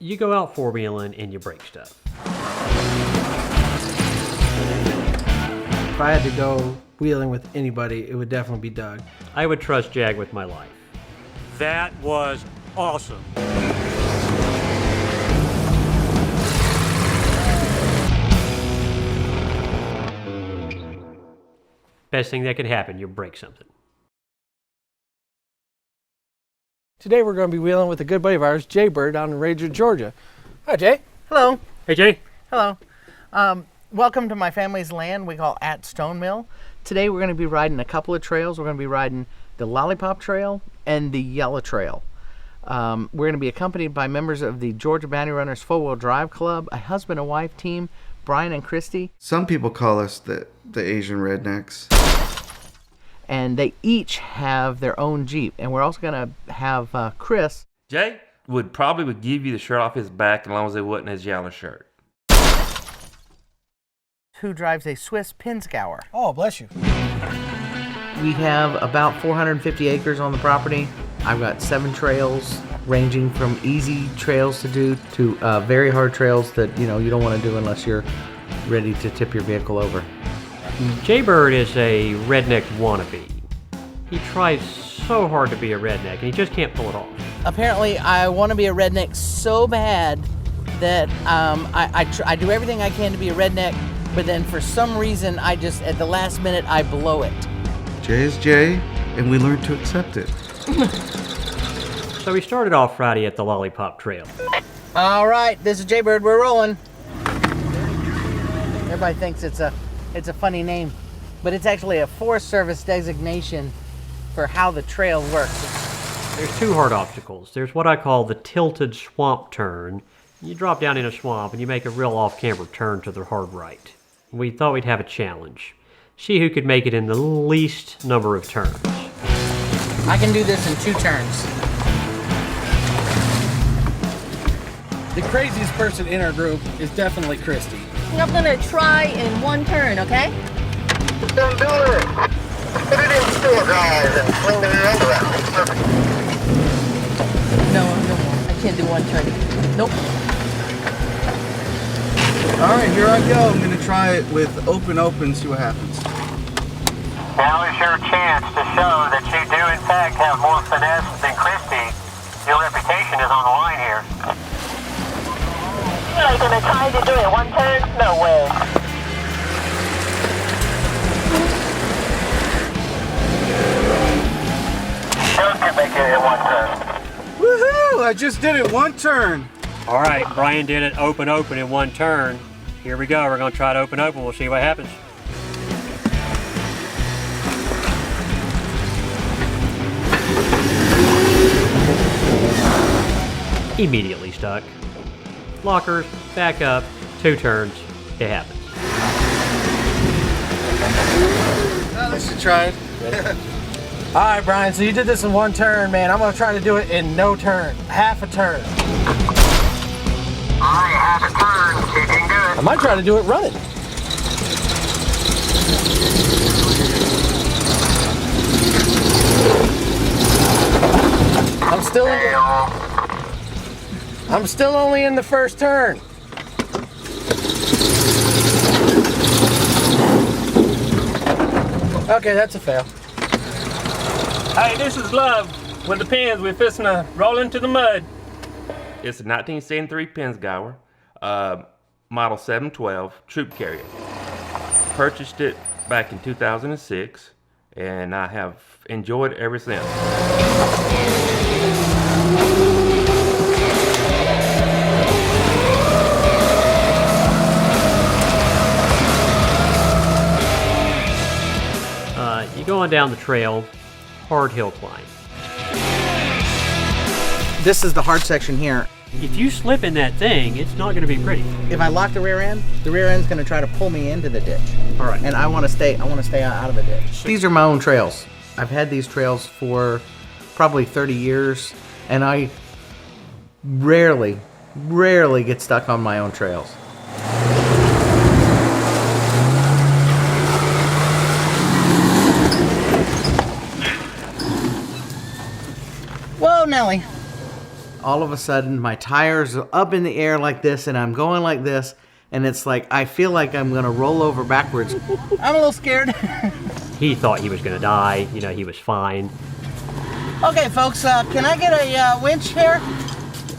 You go out four-wheeling and you break stuff. If I had to go wheeling with anybody, it would definitely be Doug. I would trust Jag with my life. That was awesome. Best thing that could happen, you break something. Today we're going to be wheeling with a good buddy of ours, Jay Bird, down in Ranger, Georgia. Hi, Jay. Hello. Hey, Jay. Hello. Welcome to my family's land we call at Stone Mill. Today we're going to be riding a couple of trails. We're going to be riding the Lollipop Trail and the Yellow Trail. We're going to be accompanied by members of the Georgia Bounty Runners Four-Wheel Drive Club, a husband and wife team, Brian and Christy. Some people call us the Asian rednecks. And they each have their own Jeep. And we're also going to have Chris. Jay would give you the shirt off his back as long as it wasn't his yellow shirt. Who drives a Swiss Pinzgauer. Oh, bless you. We have about 450 acres on the property. I've got 7 trails, ranging from easy trails to do to very hard trails that you don't want to do unless you're ready to tip your vehicle over. Jay Bird is a redneck wannabe. He tries so hard to be a redneck, and he just can't pull it off. Apparently, I want to be a redneck so bad that I do everything I can to be a redneck, but then for some reason, at the last minute, I blow it. Jay is Jay, and we learn to accept it. So we started off Friday at the Lollipop Trail. All right, this is Jay Bird. We're rolling. Everybody thinks it's a funny name, but it's actually a Forest Service designation for how the trail works. There's 2 hard obstacles. There's what I call the tilted swamp turn. You drop down in a swamp and you make a real off-camber turn to the hard right. We thought we'd have a challenge. See who could make it in the least number of turns. I can do this in 2 turns. The craziest person in our group is definitely Christy. I'm gonna try in 1 turn, okay? Don't do it. Put it in store, guys, and swing the end around. No, I can't do 1 turn. Nope. All right, here I go. I'm going to try it with open, see what happens. Now is your chance to show that you do, in fact, have more finesse than Christy. Your reputation is on the line here. You're gonna try to do it 1 turn? No way. Doug can make it in 1 turn. Woohoo! I just did it 1 turn. All right, Brian did it open in 1 turn. Here we go. We're going to try to open. We'll see what happens. Immediately stuck. Lockers, back up, 2 turns. It happens. At least you tried. All right, Brian, so you did this in 1 turn, man. I'm going to try to do it in no turn, half a turn. All right, half a turn. See if you can do it. I might try to do it running. I'm still only in the first turn. Okay, that's a fail. Hey, this is Love with the pins. We're fisting to roll into the mud. It's a 1973 Pinzgauer, model 712 troop carrier. Purchased it back in 2006, and I have enjoyed it ever since. You go on down the trail, hard hill climb. This is the hard section here. If you slip in that thing, it's not going to be pretty. If I lock the rear end's going to try to pull me into the ditch. All right. And I want to stay out of the ditch. These are my own trails. I've had these trails for probably 30 years, and I rarely get stuck on my own trails. Whoa, Nelly. all of a sudden my tires are up in the air like this, and I'm going like this, and it's like I feel like I'm gonna roll over backwards. I'm a little scared. He thought he was going to die. You know, he was fine. Okay, folks, can I get a winch here?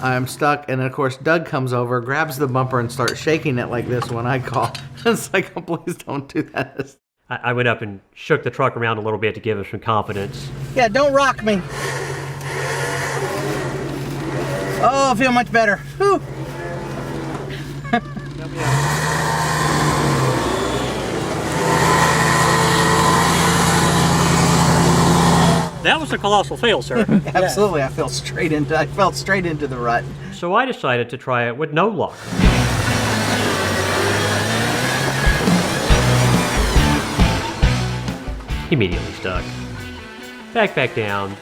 I'm stuck, and of course Doug comes over, grabs the bumper, and starts shaking it like this when I call. It's like, oh, please don't do that. I went up and shook the truck around a little bit to give him some confidence. Yeah, don't rock me. Oh, I feel much better. Whew. That was a colossal fail, sir. Absolutely, I fell straight into the rut. So I decided to try it with no luck. Immediately stuck. Back down.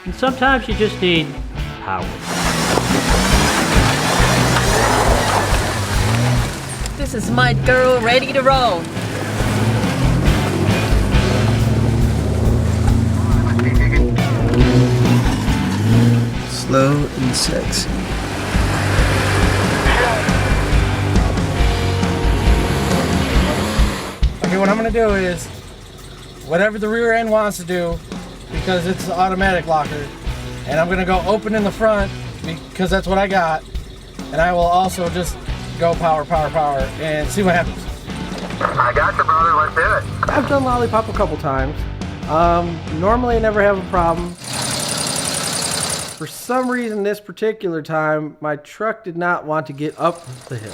And sometimes you just need power. This is my girl ready to roll. Slow and sexy. Okay, what I'm gonna do is whatever the rear end wants to do, because it's an automatic locker, and I'm gonna go open in the front because that's what I got, and I will also just go power, and see what happens. I got you, brother. Let's do it. I've done Lollipop a couple times. Normally I never have a problem. For some reason this particular time, my truck did not want to get up the hill.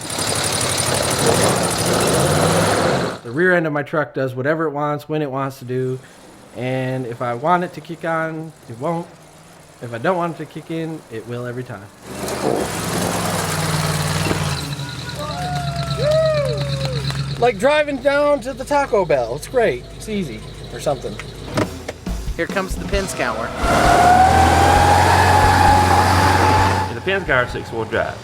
The rear end of my truck does whatever it wants, when it wants to do, and if I want it to kick on, it won't. If I don't want it to kick in, it will every time. Like driving down to the Taco Bell. It's great. It's easy or something. Here comes the pin scour. And the Penscar 6-wheel drive.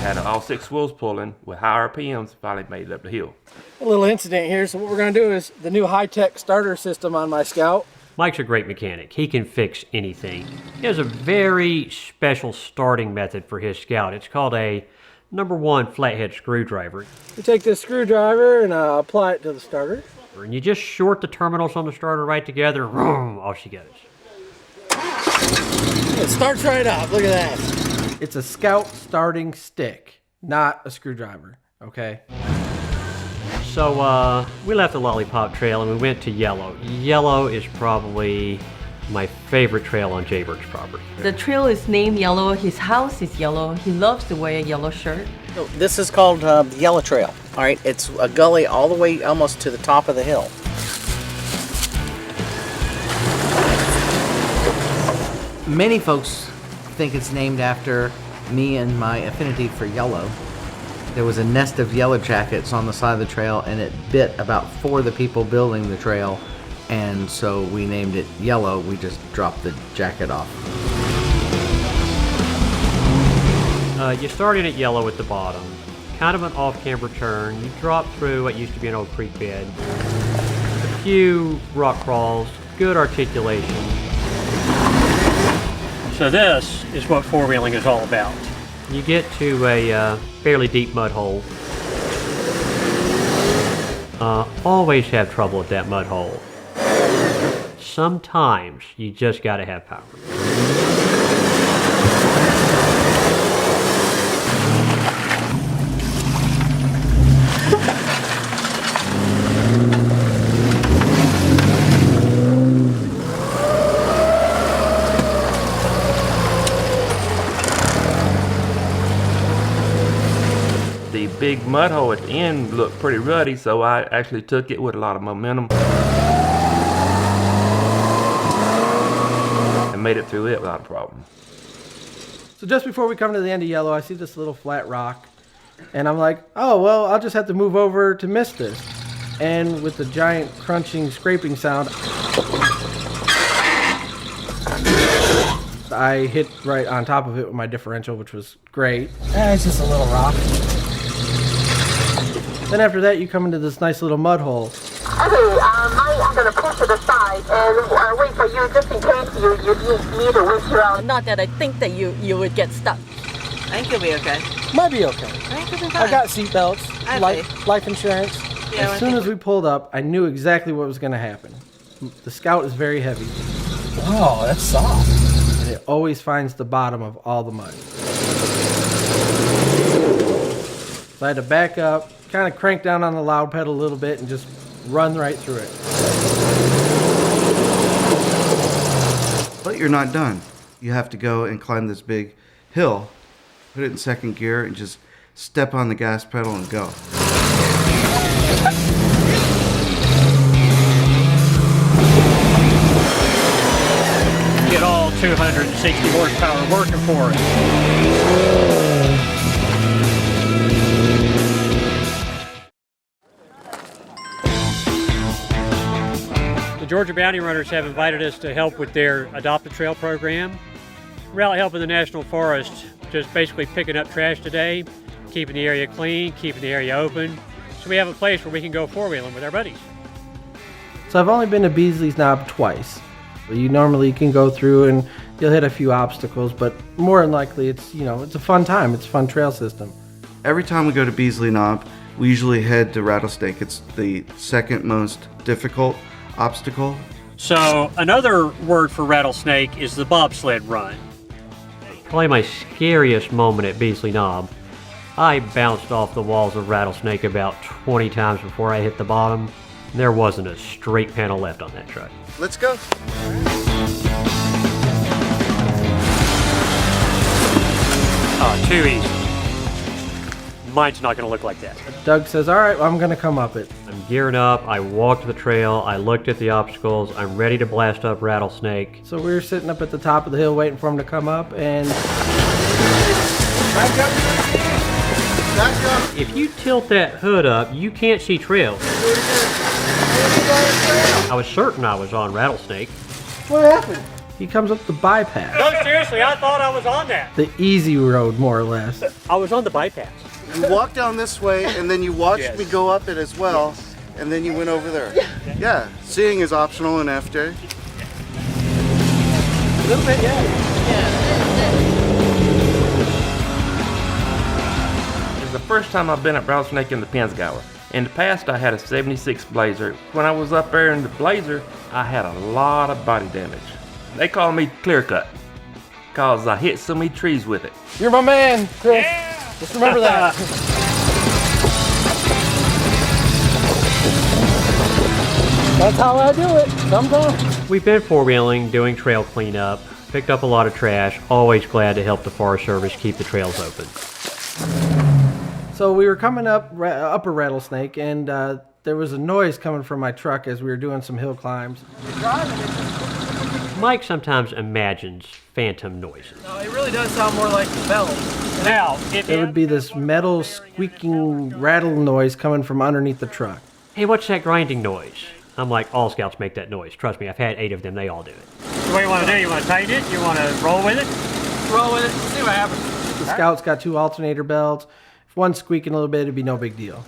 Had all 6 wheels pulling with high RPMs, finally made it up the hill. A little incident here. So what we're going to do is the new high-tech starter system on my Scout. Mike's a great mechanic. He can fix anything. He has a very special starting method for his Scout. It's called a #1 flathead screwdriver. You take this screwdriver and apply it to the starter. And you just short the terminals on the starter right together, off she goes. It starts right up. Look at that. It's a Scout starting stick, not a screwdriver, okay? So we left the Lollipop Trail and we went to Yellow. Yellow is probably my favorite trail on Jayberg's property. The trail is named Yellow. His house is yellow. He loves to wear a yellow shirt. So this is called the Yellow Trail. All right, it's a gully all the way almost to the top of the hill. Many folks think it's named after me and my affinity for yellow. There was a nest of yellow jackets on the side of the trail, and it bit about 4 of the people building the trail, and so we named it Yellow. We just dropped the jacket off. You start in at Yellow at the bottom. Kind of an off-camber turn. You drop through what used to be an old creek bed. A few rock crawls, good articulation. So this is what four-wheeling is all about. You get to a fairly deep mud hole. Always have trouble with that mud hole. Sometimes you just gotta have power. The big mud hole at the end looked pretty ruddy, so I actually took it with a lot of momentum and made it through it without a problem. So just before we come to the end of Yellow, I see this little flat rock, and I'm like, oh, well, I'll just have to move over to miss this. And with the giant crunching, scraping sound, I hit right on top of it with my differential, which was great. It's just a little rock. Then after that, you come into this nice little mud hole. Okay, I'm gonna push to the side and wait for you just in case you need a winch around. Not that I think that you would get stuck. I think you'll be okay. Might be okay. I think you'll be I fine. got seatbelts, I have life insurance. Yeah, I As soon think as we pulled up, I knew exactly what was going to happen. The Scout is very heavy, Oh, that's soft. and it always finds the bottom of all the mud. So I had to back up, kind of crank down on the loud pedal a little bit, and just run right through it. But you're not done. You have to go and climb this big hill, put it in second gear, and just step on the gas pedal and go. Get all 260 horsepower working for it. The Georgia Bounty Runners have invited us to help with their Adopt a Trail program. We're out helping the National Forest, just basically picking up trash today, keeping the area clean, keeping the area open, so we have a place where we can go four-wheeling with our buddies. So I've only been to Beasley's Knob twice. You normally can go through and you'll hit a few obstacles, but more than likely it's a fun time. It's a fun trail system. Every time we go to Beasley Knob, we usually head to Rattlesnake. It's the second most difficult obstacle. So another word for rattlesnake is the bobsled run. Probably my scariest moment at Beasley Knob. I bounced off the walls of Rattlesnake about 20 times before I hit the bottom. There wasn't a straight panel left on that truck. Let's go. Oh, too easy. Mine's not going to look like that. Doug says, all right, well, I'm going to come up it. I'm gearing up. I walked the trail. I looked at the obstacles. I'm ready to blast up Rattlesnake. So we were sitting up at the top of the hill waiting for him to come up, and If you tilt that hood up, you can't see trails. I was certain I was on Rattlesnake. what happened? He comes up the bypass. No, seriously, I thought I was on that. The easy road, more or less. I was on the bypass. You walked down this way, and then you watched Yes. me go up it as well, and then you went over there. Yeah, seeing is optional in FJ. A little bit, yeah. It's the first time I've been at Rattlesnake in the Pinzgauer. In the past, I had a 76 Blazer. When I was up there in the Blazer, I had a lot of body damage. They call me Clear Cut, cause I hit so many trees with it. You're my man, Chris. Just remember that. That's how I do it, sometimes. We've been four-wheeling, doing trail cleanup, picked up a lot of trash, always glad to help the Forest Service keep the trails open. So we were coming up Upper Rattlesnake, and there was a noise coming from my truck as we were doing some hill climbs. Mike sometimes imagines phantom noises. No, it really does sound more like bells. Now, There would be this metal squeaking rattle noise coming from underneath the truck. hey, what's that grinding noise? I'm like, all Scouts make that noise. Trust me, I've had 8 of them. They all do it. What do you want to do? You want to tighten it? You want to roll with it? Roll with it, see what happens. The Scout's got 2 alternator belts. If one's squeaking a little bit, it'd be no big deal.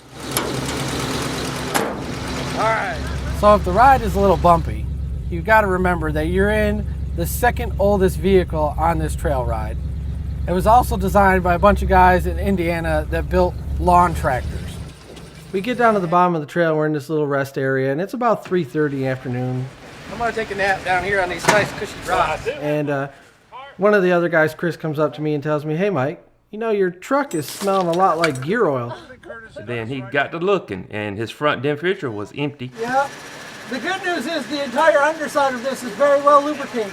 Alright. So if the ride is a little bumpy, you've got to remember that you're in the second oldest vehicle on this trail ride. It was also designed by a bunch of guys in Indiana that built lawn tractors. We get down to the bottom of the trail, we're in this little rest area, and it's about 3:30 afternoon. I'm gonna take a nap down here on these nice cushy rocks. And one of the other guys, Chris, comes up to me and tells me, hey Mike, you know your truck is smelling a lot like gear oil. And then he got to looking, and his front differential was empty. Yeah. The good news is the entire underside of this is very well lubricated.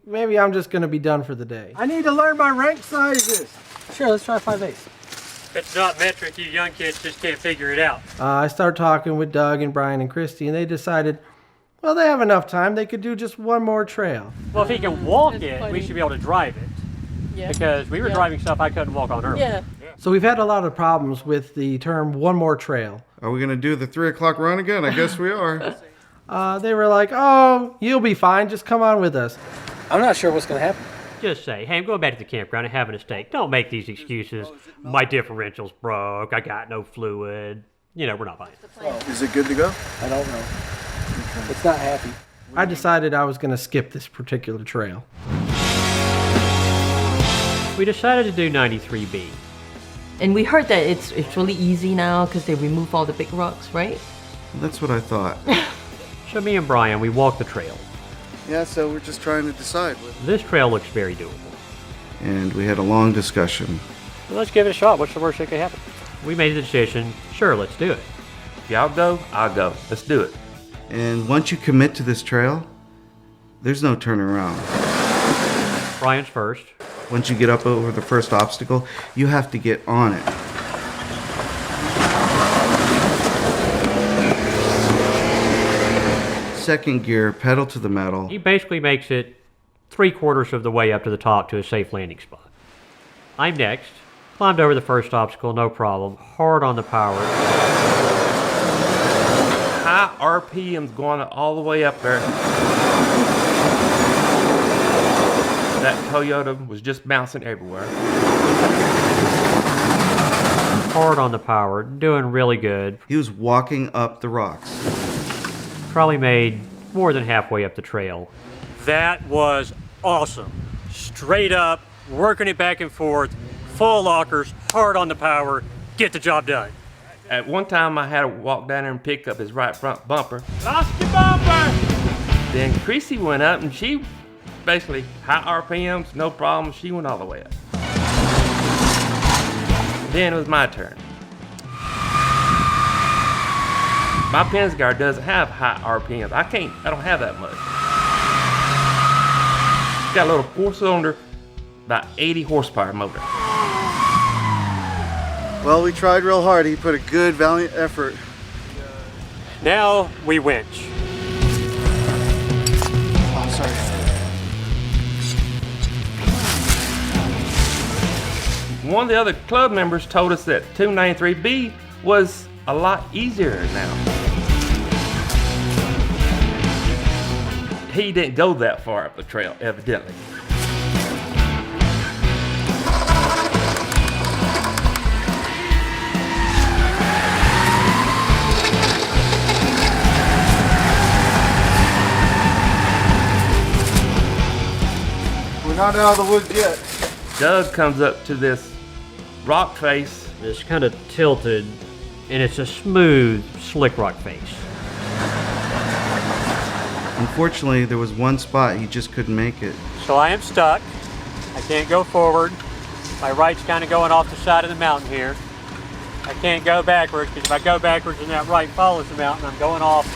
Maybe I'm just gonna be done for the day. I need to learn my rank sizes. Sure, let's try 5/8. If it's not metric, you young kids just can't figure it out. I started talking with Doug and Brian and Christy, and they decided, well, they have enough time. They could do just one more trail. Well, if he can walk it, we should be able to drive it. Yeah. Because we were driving stuff I couldn't walk on earlier. Yeah. So we've had a lot of problems with the term one more trail. Are we gonna do the 3 o'clock run again? I guess we are. They were like, oh, you'll be fine. Just come on with us. I'm not sure what's going to happen. Just say, hey, I'm going back to the campground and having a steak. Don't make these excuses. My differential's broke. I got no fluid. You know, we're not buying it. Is it good to go? I don't know. It's not happy. I decided I was going to skip this particular trail. We decided to do 93B. And we heard that it's really easy now because they remove all the big rocks, right? That's what I thought. So me and Brian, we walked the trail. Yeah, so we're just trying to decide. This trail looks very doable. And we had a long discussion. Well, let's give it a shot. What's the worst that could happen? We made the decision. Sure, let's do it. If y'all go, I'll go. Let's do it. And once you commit to this trail, there's no turning around. Brian's first. Once you get up over the first obstacle, you have to get on it. Second gear, pedal to the metal. He basically makes it 3/4 of the way up to the top to a safe landing spot. I'm next. Climbed over the first obstacle, no problem. Hard on the power. High RPMs going all the way up there. That Toyota was just bouncing everywhere. Hard on the power, doing really good. He was walking up the rocks. Probably made more than halfway up the trail. That was awesome. Straight up, working it back and forth, full lockers, hard on the power, get the job done. At one time, I had to walk down there and pick up his right front bumper. Lost your bumper! Then Chrissy went up and she basically, high RPMs, no problem, she went all the way up. Then it was my turn. My Pensgar doesn't have high RPMs. I don't have that much. It's got a little 4-cylinder, about 80 horsepower motor. Well, we tried real hard. He put a good, valiant effort. Now we winch. Oh, sorry. One of the other club members told us that 293B was a lot easier now. He didn't go that far up the trail, evidently. We're not out of the woods yet. Doug comes up to this rock face. It's kind of tilted, and it's a smooth, slick rock face. Unfortunately, there was one spot he just couldn't make it. So I am stuck. I can't go forward. My right's kind of going off the side of the mountain here. I can't go backwards because if I go backwards and that right follows the mountain, I'm going off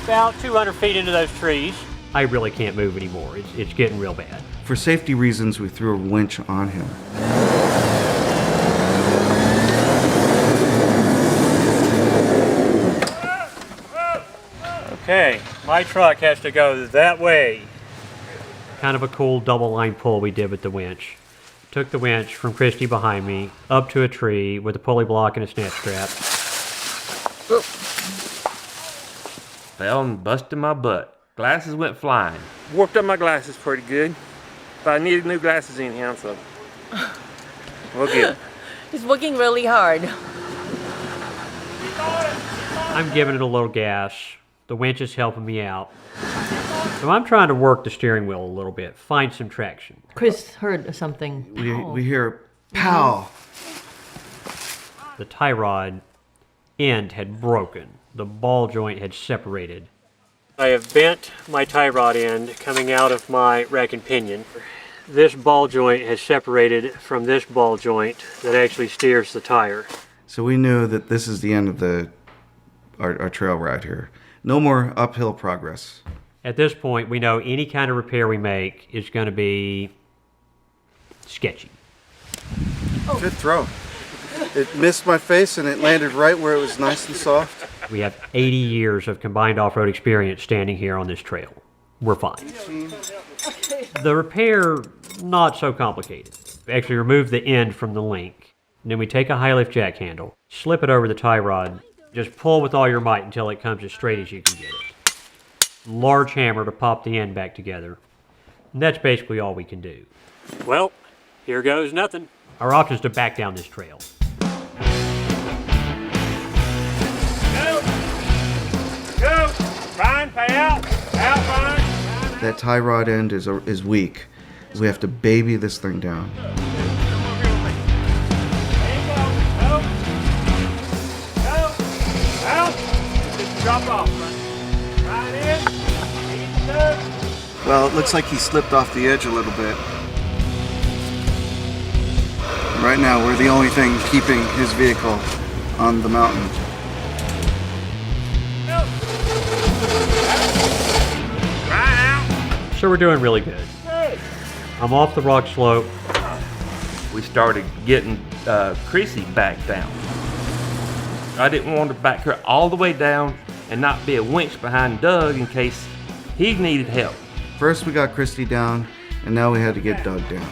about 200 feet into those trees. I really can't move anymore. It's getting real bad. For safety reasons, we threw a winch on him. Okay, my truck has to go that way. Kind of a cool double line pull we did with the winch. Took the winch from Christy behind me up to a tree with a pulley block and a snatch strap. Fell and busted my butt. Glasses went flying. Warped up my glasses pretty good. But I needed new glasses anyhow, so we'll get it. He's working really hard. I'm giving it a little gas. The winch is helping me out. So I'm trying to work the steering wheel a little bit, find some traction. Chris heard something. We hear pow. The tie rod end had broken. The ball joint had separated. I have bent my tie rod end coming out of my rack and pinion. This ball joint has separated from this ball joint that actually steers the tire. So we knew that this is the end of our trail ride here. No more uphill progress. At this point, we know any kind of repair we make is going to be sketchy. Good throw. It missed my face and it landed right where it was nice and soft. We have 80 years of combined off-road experience standing here on this trail. We're fine. The repair, not so complicated. We actually remove the end from the link. And then we take a high lift jack handle, slip it over the tie rod, just pull with all your might until it comes as straight as you can get it. Large hammer to pop the end back together. And that's basically all we can do. Well, here goes nothing. Our option is to back down this trail. Go! Brian, pay out! Out, Brian! That tie rod end is weak. We have to baby this thing down. There you go! Go! Go! Out! Just drop off, Brian. Right in. Easy, go. Well, it looks like he slipped off the edge a little bit. Right now, we're the only thing keeping his vehicle on the mountain. So we're doing really good. I'm off the rock slope. We started getting Chrissy back down. I didn't want to back her all the way down and not be a winch behind Doug in case he needed help. First we got Christy down, and now we had to get Doug down.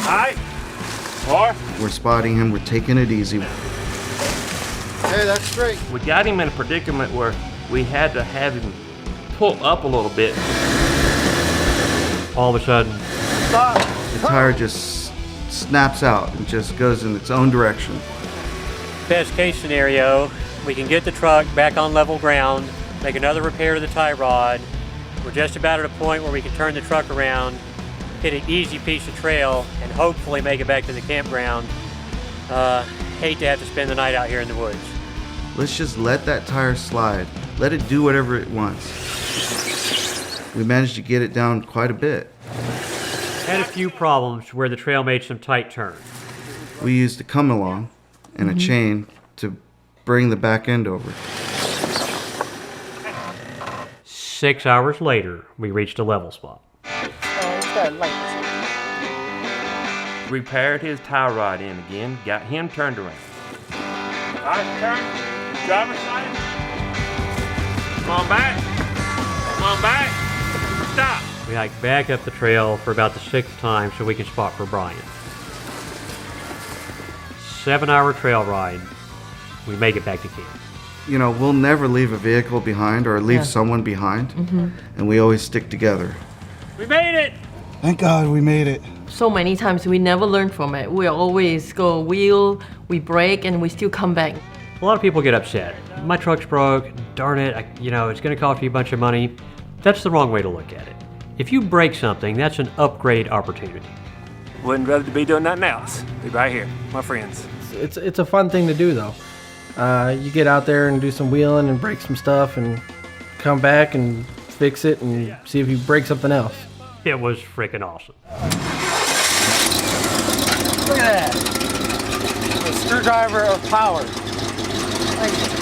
Alright. Four. We're spotting him, we're taking it easy. Hey, that's great. We got him in a predicament where we had to have him pull up a little bit. All of a sudden, The tire just snaps out and just goes in its own direction. Best case scenario, we can get the truck back on level ground, make another repair to the tie rod. We're just about at a point where we can turn the truck around, hit an easy piece of trail, and hopefully make it back to the campground. Hate to have to spend the night out here in the woods. Let's just let that tire slide. Let it do whatever it wants. We managed to get it down quite a bit. had a few problems where the trail made some tight turns. We used a come along and a chain to bring the back end over. 6 hours later, we reached a level spot. Repaired his tie rod in again, got him turned around. Alright, turn. Driver's side. Come on back. Come on back. Stop. We hiked back up the trail for about the 6th time so we can spot for Brian. 7-hour trail ride. We make it back to camp. You know, we'll never leave a vehicle behind or leave someone behind, and we always stick together. We made it. Thank God we made it. So many times we never learn from it. We always go wheel, we break, and we still come back. A lot of people get upset. My truck's broke. Darn it, it's going to cost me a bunch of money. That's the wrong way to look at it. If you break something, that's an upgrade opportunity. Wouldn't rather be doing nothing else. Be right here, my friends. It's a fun thing to do though. You get out there and do some wheeling and break some stuff and come back and fix it and see if you break something else. It was freaking awesome. Look at that. The screwdriver of power. Thank you.